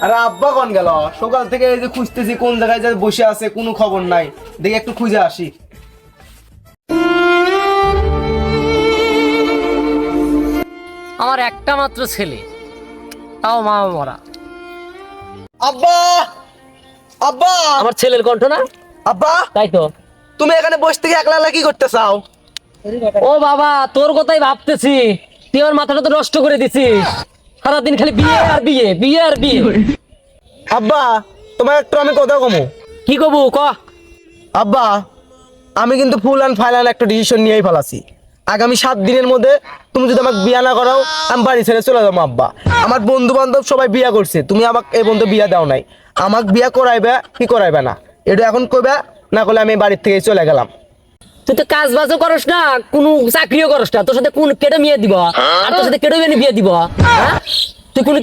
আরে আব্বা কোন গেল? সকাল থেকে এই যে খুঁজতেছি কোন জায়গায় যে বসে আছে, কোনো খবর নাই। দেখি একটু খুঁজে আসি। আমার একটা মাত্র ছেলে, তাও মা মরা। আব্বা, আব্বা, আমার ছেলের কণ্ঠ না? আব্বা, তাই তো। তুমি এখানে বসে থেকে একলা একলা কি করতে চাও? ও বাবা, তোর কথাই ভাবতেছি। তুই আমার মাথাটা তো নষ্ট করে দিছিস। সারাদিন খালি বিয়ে আর বিয়ে, বিয়ে আর বিয়ে। আব্বা, তোমার একটু আমি কথা কমু। কি কবু ক? আব্বা, আমি কিন্তু ফুল অ্যান্ড ফাইনাল একটা ডিসিশন নিয়েই ফেলাছি। আগামী 7 দিনের মধ্যে তুমি যদি আমাকে বিয়া না করাও, আমি বাড়ি ছেড়ে চলে যাবো। আব্বা, আমার বন্ধু বান্ধব সবাই বিয়া করছে, তুমি আমাকে এই বন্ধু বিয়া দাও নাই। আমাকে বিয়া করাইবে কি করাইবে না এটা এখন কইবে, না করলে আমি বাড়ির থেকে চলে গেলাম। তুই তো কাজ বাজও করস না, কোনো চাকরিও করস না। তোর সাথে কোন কেটে বিয়ে দিব? আর তোর সাথে কেটে বিয়ে দিব? হ্যাঁ? তুই কোন